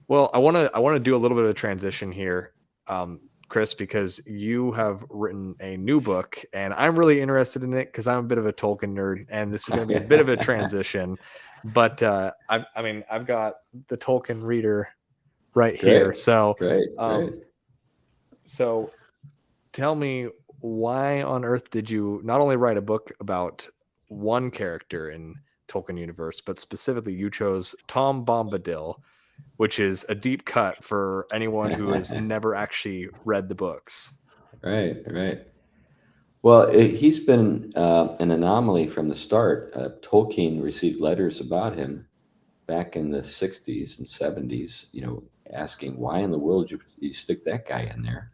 Well, I want to do a little bit of a transition here, Chris, because you have written a new book, and I'm really interested in it because I'm a bit of a Tolkien nerd, and this is going to be a bit of a transition. But I've got the Tolkien reader right here, Great, so great, great. um, so tell me, why on earth did you not only write a book about one character in Tolkien universe, but specifically you chose Tom Bombadil, which is a deep cut for anyone who has never actually read the books. Right, right. Well, he's been an anomaly from the start. Tolkien received letters about him back in the 60s and 70s, asking why in the world you stick that guy in there?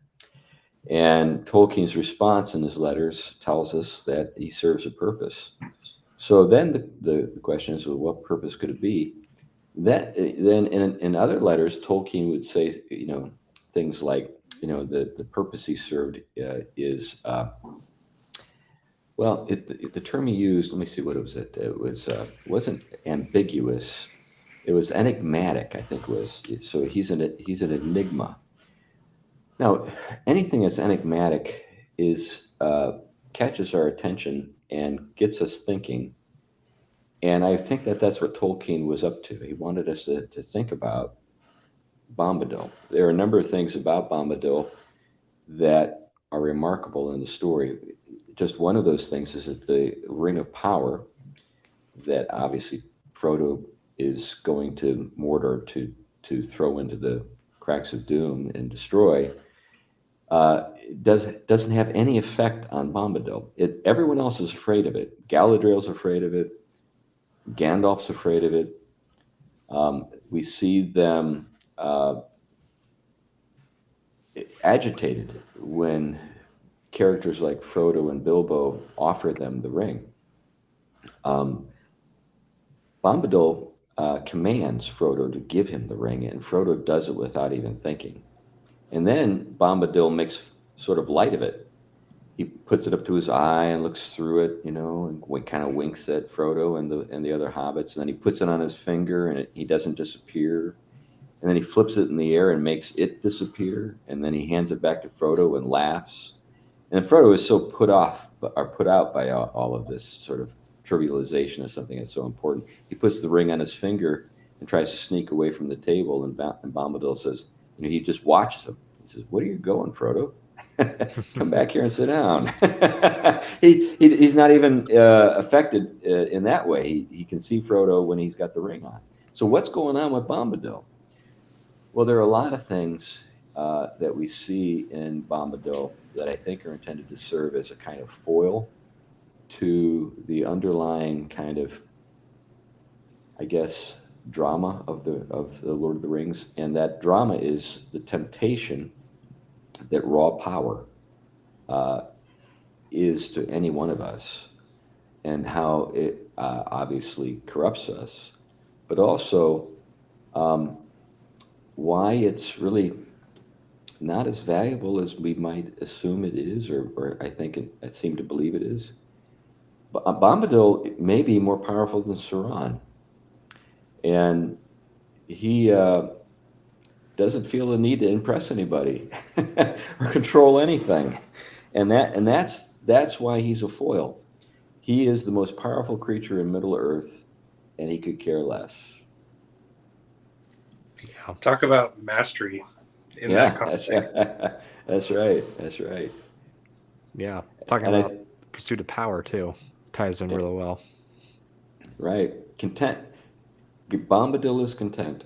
And Tolkien's response in his letters tells us that he serves a purpose. So then the question is, well, what purpose could it be? That then in other letters, Tolkien would say, things like, the purpose he served is well, the term he used. Let me see what it was. It wasn't ambiguous. It was enigmatic. I think was so. He's an enigma. Now, anything that's enigmatic is catches our attention and gets us thinking. And I think that that's what Tolkien was up to. He wanted us to think about Bombadil. There are a number of things about Bombadil that are remarkable in the story. Just one of those things is that the Ring of Power, that obviously Frodo is going to Mordor to throw into the cracks of doom and destroy, doesn't have any effect on Bombadil. Everyone else is afraid of it. Galadriel's afraid of it. Gandalf's afraid of it. We see them agitated when characters like Frodo and Bilbo offer them the ring. Um, Bombadil commands Frodo to give him the ring, and Frodo does it without even thinking. And then Bombadil makes sort of light of it. He puts it up to his eye and looks through it, and kind of winks at Frodo and the other hobbits. And then he puts it on his finger, and he doesn't disappear. And then he flips it in the air and makes it disappear. And then he hands it back to Frodo and laughs. And Frodo is so put off or put out by all of this sort of trivialization of something that's so important. He puts the ring on his finger and tries to sneak away from the table. And Bombadil says, he just watches him. He says, "Where are you going, Frodo? Come back here and sit down." He's not even affected in that way. He can see Frodo when he's got the ring on. So what's going on with Bombadil? Well, there are a lot of things that we see in Bombadil that I think are intended to serve as a kind of foil to the underlying kind of, I guess, drama of the Lord of the Rings, and that drama is the temptation that raw power uh, is to any one of us, and how it obviously corrupts us, but also um, why it's really not as valuable as we might assume it is, or I think I seem to believe it is. But Bombadil may be more powerful than Sauron, and he doesn't feel the need to impress anybody or control anything, and that's why he's a foil. He is the most powerful creature in Middle Earth, and he could care less. Yeah. Talk about mastery in that Yeah, that's context. right. That's right. That's right. Yeah. Talking And about pursuit of power too. Ties in really well. right, content. Bombadil is content.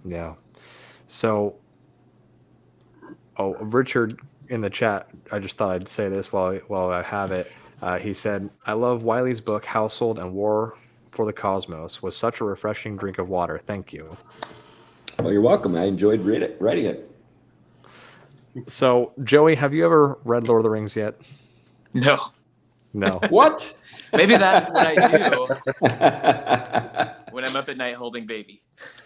Yeah. So, Richard in the chat, I just thought I'd say this while I have it. He said, "I love Wiley's book, Household and War for the Cosmos. Was such a refreshing drink of water. Thank you." Well, you're welcome. I enjoyed writing it. So, Joey, have you ever read Lord of the Rings yet? No. No. What? Maybe that's what I do when I'm up at night holding baby.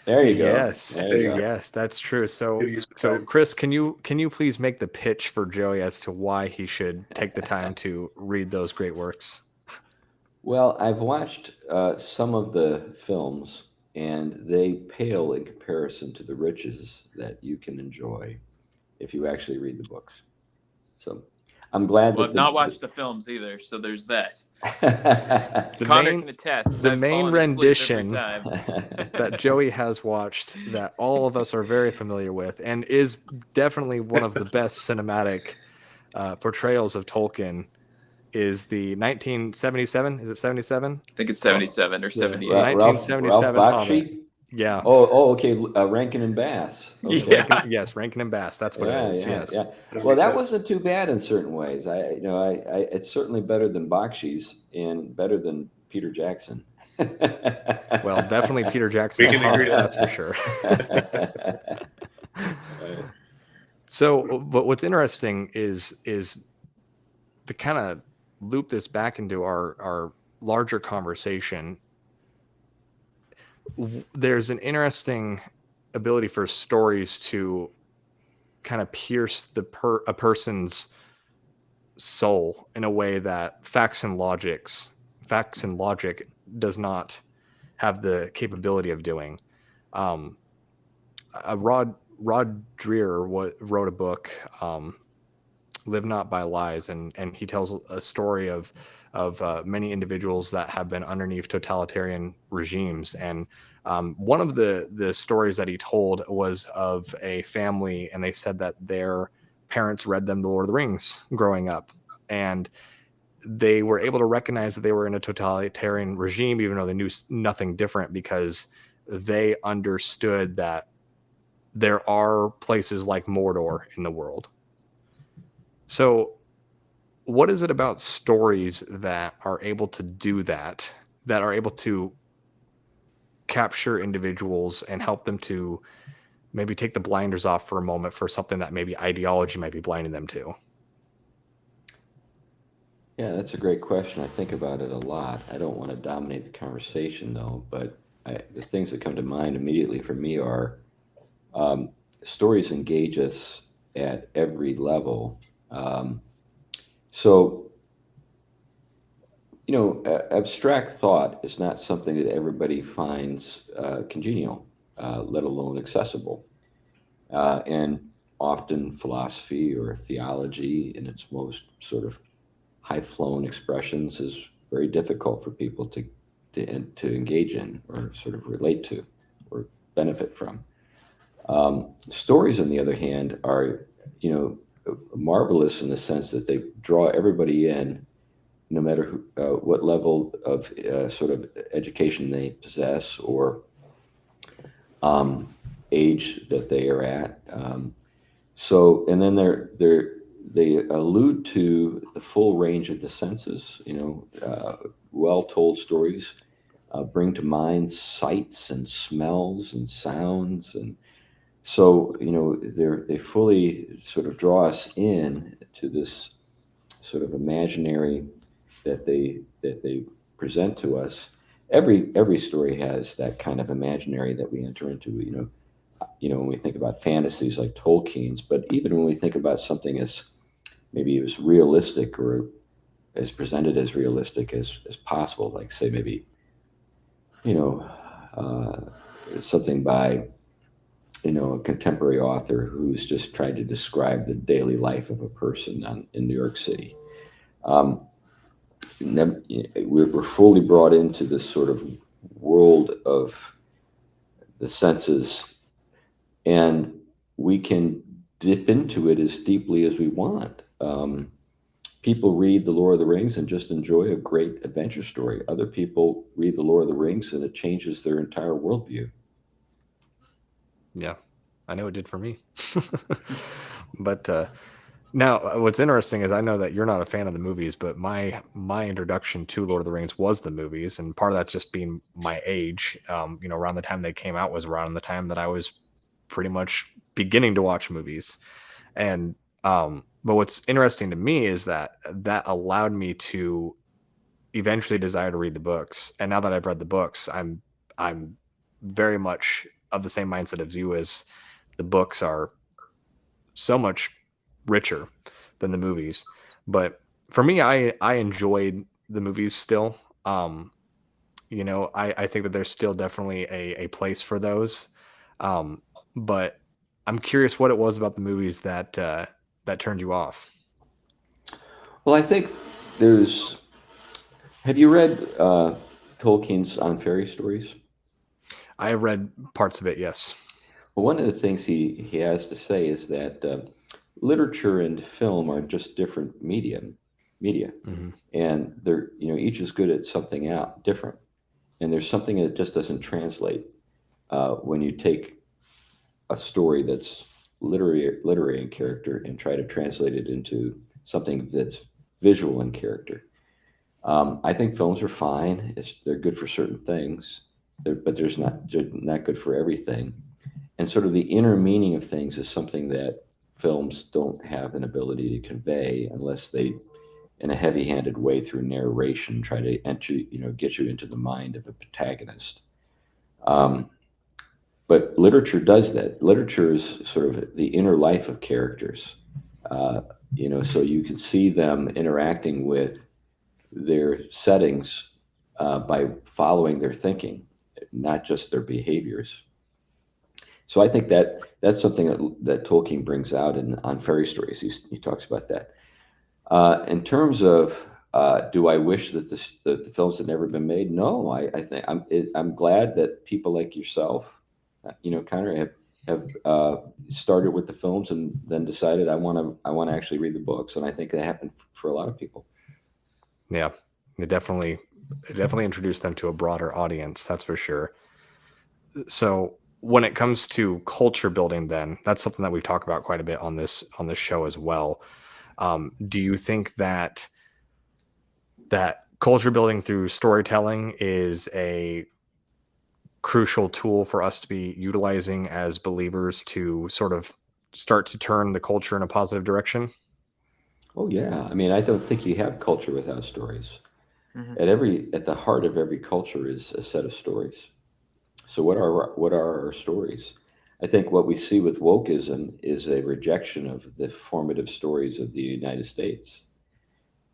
There you go. Yes. There you go. Yes, that's true. So, Good use of so time. Chris, can you please make the pitch for Joey as to why he should take the time to read those great works? Well, I've watched some of the films, and they pale in comparison to the riches that you can enjoy if you actually read the books. So I'm glad Well, that I've not watched the films either, so there's that. The Connor main- can attest. the I've main fallen asleep every rendition time. that Joey has watched that all of us are very familiar with and is definitely one of the best cinematic portrayals of Tolkien is the 1977. Is it 77? I think it's 77 or The 78. Ralph 1977 Hobbit. Bakshi. Yeah. Okay. Rankin and Bass. Okay. Yeah. Yes, Rankin and Bass. That's what Yeah, it is. yeah, Yes. yeah. Well, that wasn't too bad in certain ways. It's certainly better than Bakshi's and better than Peter Jackson. Well, definitely Peter Jackson. We can agree to That's for sure. So, but what's interesting is to kind of loop this back into our larger conversation. There's an interesting ability for stories to kind of pierce a person's soul in a way that facts and logic does not have the capability of doing. Rod Dreher wrote a book, Live Not by Lies, and he tells a story of many individuals that have been underneath totalitarian regimes. And one of the stories that he told was of a family, and they said that their parents read them The Lord of the Rings growing up, and they were able to recognize that they were in a totalitarian regime, even though they knew nothing different, because they understood that there are places like Mordor in the world. So what is it about stories that are able to do that are able to capture individuals and help them to maybe take the blinders off for a moment for something that maybe ideology might be blinding them to? Yeah, that's a great question. I think about it a lot. I don't want to dominate the conversation, though, but the things that come to mind immediately for me are stories engage us at every level. So, abstract thought is not something that everybody finds congenial, let alone accessible. And often philosophy or theology in its most sort of high-flown expressions is very difficult for people to engage in or sort of relate to or benefit from. Stories, on the other hand, are marvelous in the sense that they draw everybody in, no matter what level of sort of education they possess or age that they are at. And then they allude to the full range of the senses. Well-told stories bring to mind sights and smells and sounds, and so they fully sort of draw us in to this sort of imaginary that they present to us. Every story has that kind of imaginary that we enter into. When we think about fantasies like Tolkien's, but even when we think about something as maybe as realistic or as presented as realistic as possible, like say maybe something by a contemporary author who's just tried to describe the daily life of a person in New York City. We're fully brought into this sort of world of the senses, and we can dip into it as deeply as we want. People read The Lord of the Rings and just enjoy a great adventure story. Other people read The Lord of the Rings and it changes their entire worldview. Yeah, I know it did for me. But now what's interesting is I know that you're not a fan of the movies, but my introduction to Lord of the Rings was the movies, and part of that's just being my age. Around the time they came out was around the time that I was pretty much beginning to watch movies. And but what's interesting to me is that allowed me to eventually desire to read the books. And now that I've read the books, I'm very much of the same mindset as you, as the books are so much richer than the movies. But for me, I enjoyed the movies still. I think that there's still definitely a place for those. But I'm curious what it was about the movies that turned you off. Well, I think there's. Have you read Tolkien's On Fairy Stories? I have read parts of it, yes. Well, one of the things he has to say is that literature and film are just different media, Mhm. and they're each is good at something out different, and there's something that just doesn't translate when you take a story that's literary in character and try to translate it into something that's visual in character. I think films are fine. They're good for certain things, but they're not good for everything. And sort of the inner meaning of things is something that films don't have an ability to convey unless they, in a heavy-handed way through narration, try to get you into the mind of the protagonist. Um, but literature does that. Literature is sort of the inner life of characters. So you can see them interacting with their settings by following their thinking, not just their behaviors. So I think that's something that Tolkien brings out on fairy stories. He talks about that. In terms of do I wish that the films had never been made? No, I think I'm glad that people like yourself, Connor, have started with the films and then decided I want to actually read the books, and I think that happened for a lot of people. Yeah, it definitely introduced them to a broader audience. That's for sure. So when it comes to culture building, then that's something that we talk about quite a bit on this show as well. Do you think that culture building through storytelling is a crucial tool for us to be utilizing as believers to sort of start to turn the culture in a positive direction? Oh yeah, I mean I don't think you have culture without stories. Mhm. At the heart of every culture is a set of stories. So what are our stories? I think what we see with wokeism is a rejection of the formative stories of the United States.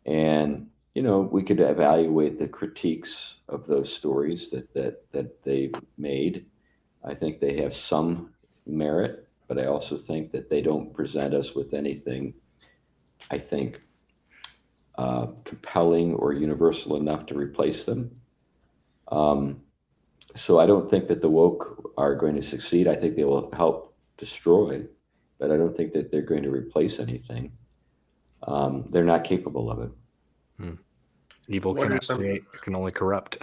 And we could evaluate the critiques of those stories that they've made. I think they have some merit, but I also think that they don't present us with anything, I think, compelling or universal enough to replace them. Um, So I don't think that the woke are going to succeed. I think they will help destroy, but I don't think that they're going to replace anything. They're not capable of it. Evil What are cannot some create; it can only corrupt.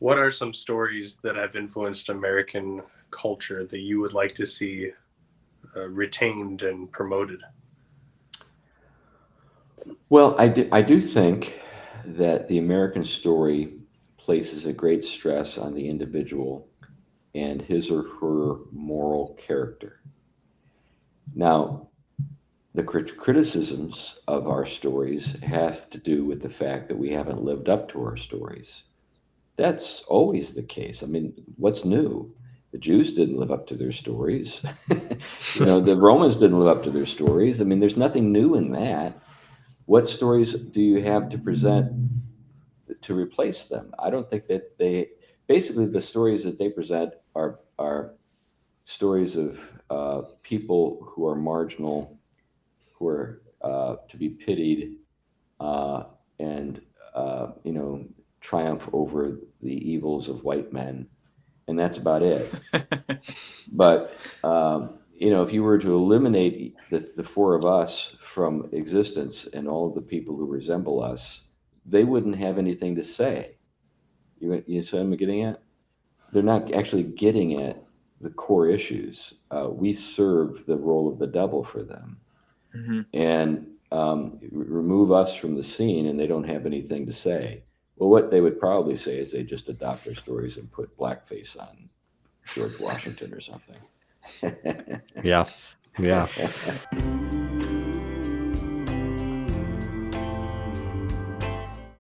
What are some stories that have influenced American culture that you would like to see retained and promoted? Well, I do think that the American story places a great stress on the individual and his or her moral character. Now, the criticisms of our stories have to do with the fact that we haven't lived up to our stories. That's always the case. I mean, what's new? The Jews didn't live up to their stories. The Romans didn't live up to their stories. I mean, there's nothing new in that. What stories do you have to present to replace them? I don't think that basically the stories that they present are stories of people who are marginal, who are to be pitied, uh, and triumph over the evils of white men, and that's about it. But if you were to eliminate the four of us from existence and all of the people who resemble us, they wouldn't have anything to say. You see what I'm getting at? They're not actually getting at the core issues. We serve the role of the devil for them, Mhm. and remove us from the scene, and they don't have anything to say. Well, what they would probably say is they just adopt their stories and put blackface on George Washington or something. Yeah.